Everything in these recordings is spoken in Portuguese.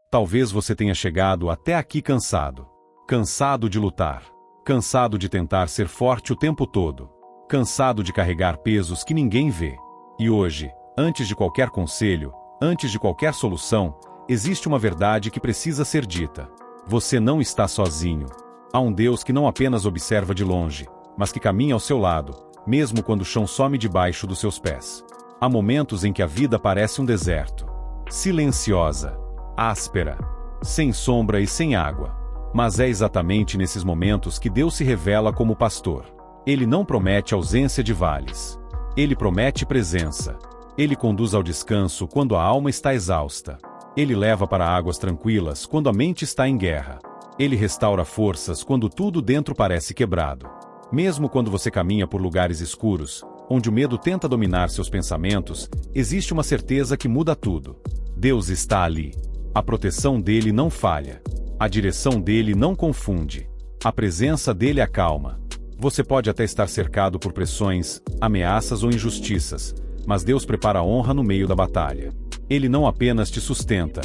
Talvez você tenha chegado até aqui cansado. Cansado de lutar. Cansado de tentar ser forte o tempo todo. Cansado de carregar pesos que ninguém vê. E hoje, antes de qualquer conselho, antes de qualquer solução, existe uma verdade que precisa ser dita. Você não está sozinho. Há um Deus que não apenas observa de longe, mas que caminha ao seu lado, mesmo quando o chão some debaixo dos seus pés. Há momentos em que a vida parece um deserto. Silenciosa. Áspera. Sem sombra e sem água. Mas é exatamente nesses momentos que Deus se revela como pastor. Ele não promete ausência de vales. Ele promete presença. Ele conduz ao descanso quando a alma está exausta. Ele leva para águas tranquilas quando a mente está em guerra. Ele restaura forças quando tudo dentro parece quebrado. Mesmo quando você caminha por lugares escuros, onde o medo tenta dominar seus pensamentos, existe uma certeza que muda tudo. Deus está ali. A proteção dele não falha. A direção dele não confunde. A presença dele acalma. Você pode até estar cercado por pressões, ameaças ou injustiças, mas Deus prepara a honra no meio da batalha. Ele não apenas te sustenta,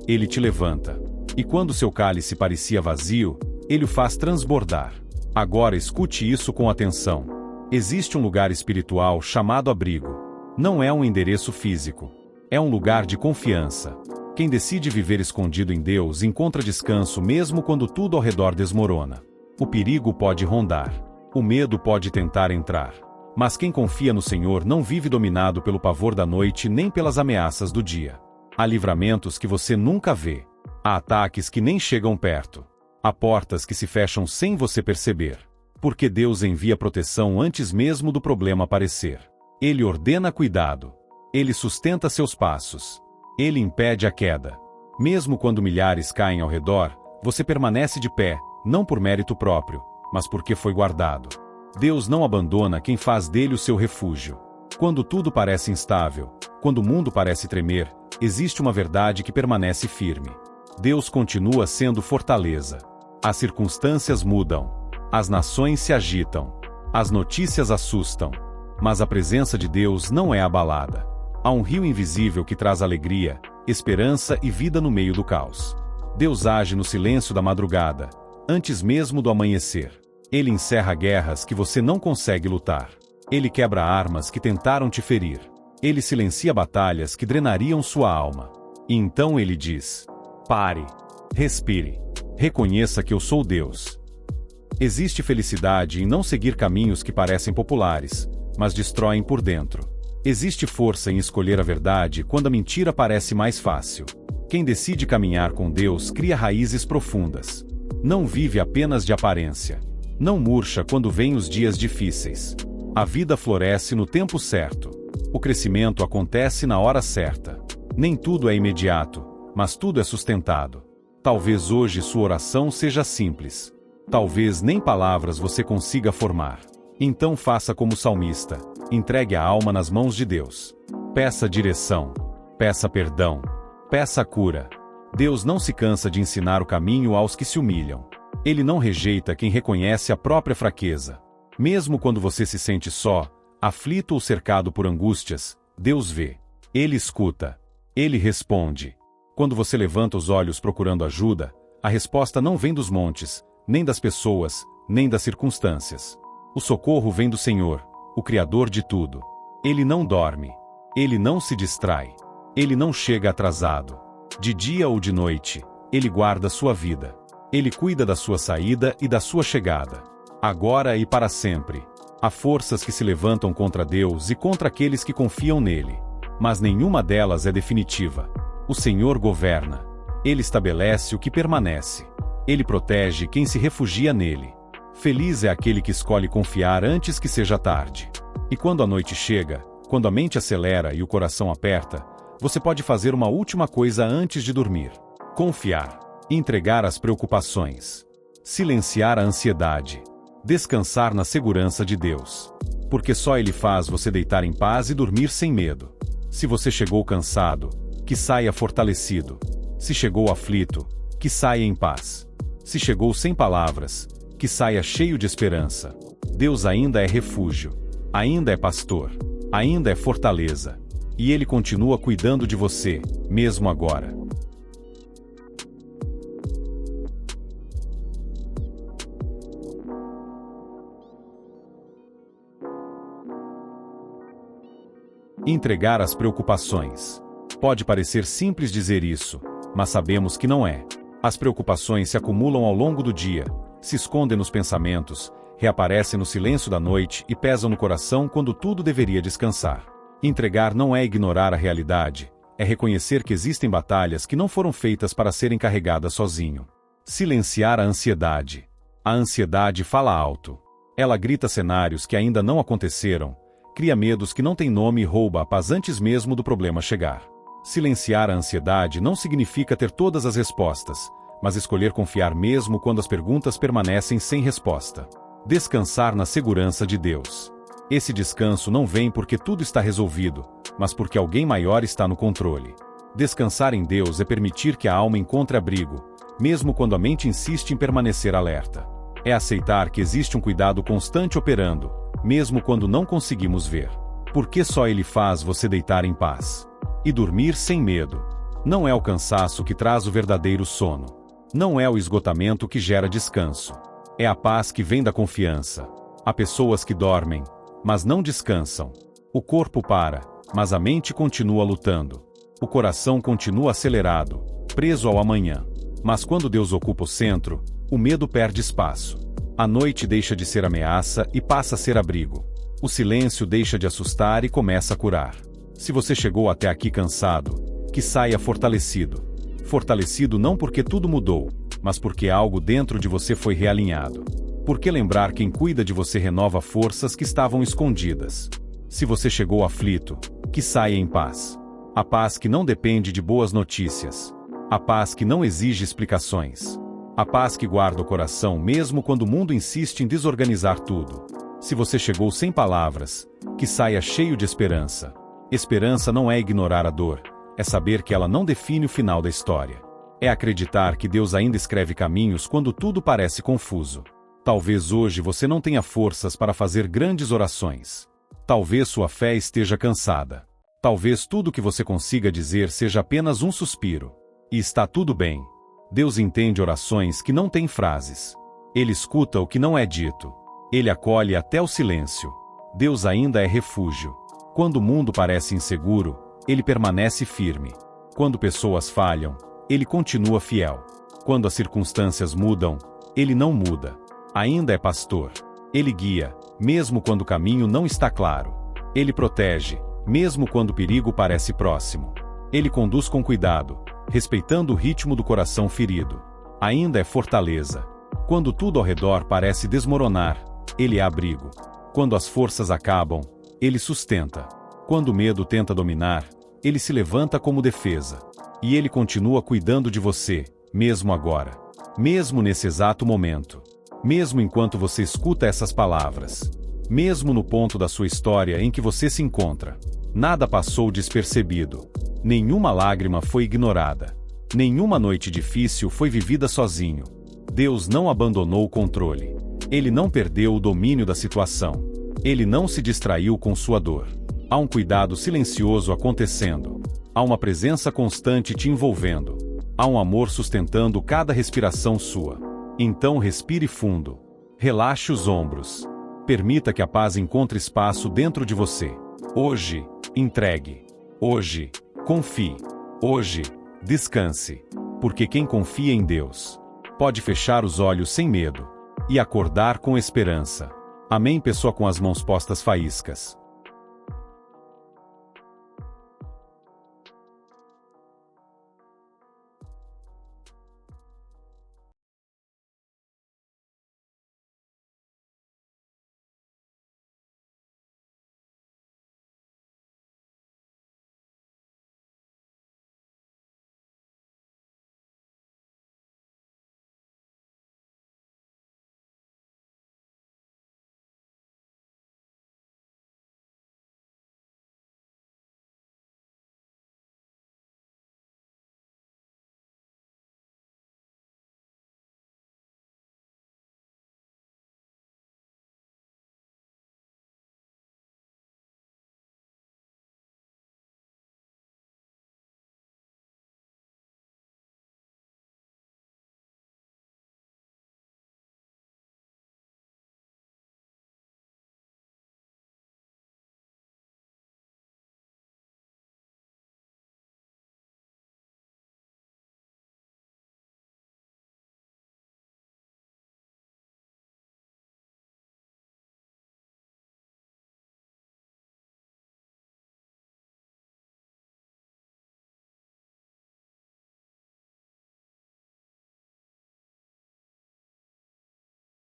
ele te levanta. E quando seu cálice parecia vazio, ele o faz transbordar. Agora escute isso com atenção. Existe um lugar espiritual chamado abrigo. Não é um endereço físico. É um lugar de confiança. Quem decide viver escondido em Deus encontra descanso mesmo quando tudo ao redor desmorona. O perigo pode rondar. O medo pode tentar entrar. Mas quem confia no Senhor não vive dominado pelo pavor da noite nem pelas ameaças do dia. Há livramentos que você nunca vê. Há ataques que nem chegam perto. Há portas que se fecham sem você perceber. Porque Deus envia proteção antes mesmo do problema aparecer. Ele ordena cuidado. Ele sustenta seus passos. Ele impede a queda. Mesmo quando milhares caem ao redor, você permanece de pé, não por mérito próprio, mas porque foi guardado. Deus não abandona quem faz dele o seu refúgio. Quando tudo parece instável, quando o mundo parece tremer, existe uma verdade que permanece firme. Deus continua sendo fortaleza. As circunstâncias mudam. As nações se agitam. As notícias assustam. Mas a presença de Deus não é abalada. Há um rio invisível que traz alegria, esperança e vida no meio do caos. Deus age no silêncio da madrugada, antes mesmo do amanhecer. Ele encerra guerras que você não consegue lutar. Ele quebra armas que tentaram te ferir. Ele silencia batalhas que drenariam sua alma. E então ele diz: pare, respire, reconheça que eu sou Deus. Existe felicidade em não seguir caminhos que parecem populares, mas destroem por dentro. Existe força em escolher a verdade quando a mentira parece mais fácil. Quem decide caminhar com Deus cria raízes profundas. Não vive apenas de aparência. Não murcha quando vêm os dias difíceis. A vida floresce no tempo certo. O crescimento acontece na hora certa. Nem tudo é imediato, mas tudo é sustentado. Talvez hoje sua oração seja simples. Talvez nem palavras você consiga formar. Então faça como o salmista. Entregue a alma nas mãos de Deus. Peça direção. Peça perdão. Peça cura. Deus não se cansa de ensinar o caminho aos que se humilham. Ele não rejeita quem reconhece a própria fraqueza. Mesmo quando você se sente só, aflito ou cercado por angústias, Deus vê. Ele escuta. Ele responde. Quando você levanta os olhos procurando ajuda, a resposta não vem dos montes, nem das pessoas, nem das circunstâncias. O socorro vem do Senhor, o Criador de tudo. Ele não dorme. Ele não se distrai. Ele não chega atrasado. De dia ou de noite, ele guarda sua vida. Ele cuida da sua saída e da sua chegada. Agora e para sempre. Há forças que se levantam contra Deus e contra aqueles que confiam nele. Mas nenhuma delas é definitiva. O Senhor governa. Ele estabelece o que permanece. Ele protege quem se refugia nele. Feliz é aquele que escolhe confiar antes que seja tarde. E quando a noite chega, quando a mente acelera e o coração aperta, você pode fazer uma última coisa antes de dormir. Confiar. Entregar as preocupações. Silenciar a ansiedade. Descansar na segurança de Deus. Porque só Ele faz você deitar em paz e dormir sem medo. Se você chegou cansado, que saia fortalecido. Se chegou aflito, que saia em paz. Se chegou sem palavras, que saia cheio de esperança. Deus ainda é refúgio. Ainda é pastor. Ainda é fortaleza. E Ele continua cuidando de você, mesmo agora. Entregar as preocupações. Pode parecer simples dizer isso, mas sabemos que não é. As preocupações se acumulam ao longo do dia, se escondem nos pensamentos, reaparecem no silêncio da noite e pesam no coração quando tudo deveria descansar. Entregar não é ignorar a realidade, é reconhecer que existem batalhas que não foram feitas para serem carregadas sozinho. Silenciar a ansiedade. A ansiedade fala alto. Ela grita cenários que ainda não aconteceram, cria medos que não têm nome e rouba a paz antes mesmo do problema chegar. Silenciar a ansiedade não significa ter todas as respostas, mas escolher confiar mesmo quando as perguntas permanecem sem resposta. Descansar na segurança de Deus. Esse descanso não vem porque tudo está resolvido, mas porque alguém maior está no controle. Descansar em Deus é permitir que a alma encontre abrigo, mesmo quando a mente insiste em permanecer alerta. É aceitar que existe um cuidado constante operando, mesmo quando não conseguimos ver. Porque só Ele faz você deitar em paz. E dormir sem medo. Não é o cansaço que traz o verdadeiro sono. Não é o esgotamento que gera descanso. É a paz que vem da confiança. Há pessoas que dormem, mas não descansam. O corpo para, mas a mente continua lutando. O coração continua acelerado, preso ao amanhã. Mas quando Deus ocupa o centro, o medo perde espaço. A noite deixa de ser ameaça e passa a ser abrigo. O silêncio deixa de assustar e começa a curar. Se você chegou até aqui cansado, que saia fortalecido. Fortalecido não porque tudo mudou, mas porque algo dentro de você foi realinhado. Porque lembrar quem cuida de você renova forças que estavam escondidas. Se você chegou aflito, que saia em paz. A paz que não depende de boas notícias. A paz que não exige explicações. A paz que guarda o coração mesmo quando o mundo insiste em desorganizar tudo. Se você chegou sem palavras, que saia cheio de esperança. Esperança não é ignorar a dor, é saber que ela não define o final da história. É acreditar que Deus ainda escreve caminhos quando tudo parece confuso. Talvez hoje você não tenha forças para fazer grandes orações. Talvez sua fé esteja cansada. Talvez tudo que você consiga dizer seja apenas um suspiro. E está tudo bem. Deus entende orações que não têm frases. Ele escuta o que não é dito. Ele acolhe até o silêncio. Deus ainda é refúgio. Quando o mundo parece inseguro, Ele permanece firme. Quando pessoas falham, Ele continua fiel. Quando as circunstâncias mudam, Ele não muda. Ainda é pastor. Ele guia, mesmo quando o caminho não está claro. Ele protege, mesmo quando o perigo parece próximo. Ele conduz com cuidado, respeitando o ritmo do coração ferido. Ainda é fortaleza. Quando tudo ao redor parece desmoronar, Ele é abrigo. Quando as forças acabam, Ele sustenta. Quando o medo tenta dominar, Ele se levanta como defesa. E Ele continua cuidando de você, mesmo agora. Mesmo nesse exato momento. Mesmo enquanto você escuta essas palavras. Mesmo no ponto da sua história em que você se encontra. Nada passou despercebido. Nenhuma lágrima foi ignorada. Nenhuma noite difícil foi vivida sozinho. Deus não abandonou o controle. Ele não perdeu o domínio da situação. Ele não se distraiu com sua dor. Há um cuidado silencioso acontecendo. Há uma presença constante te envolvendo. Há um amor sustentando cada respiração sua. Então respire fundo. Relaxe os ombros. Permita que a paz encontre espaço dentro de você. Hoje, entregue. Hoje, confie. Hoje, descanse. Porque quem confia em Deus pode fechar os olhos sem medo e acordar com esperança. Amém. Pessoa com as mãos postas faíscas.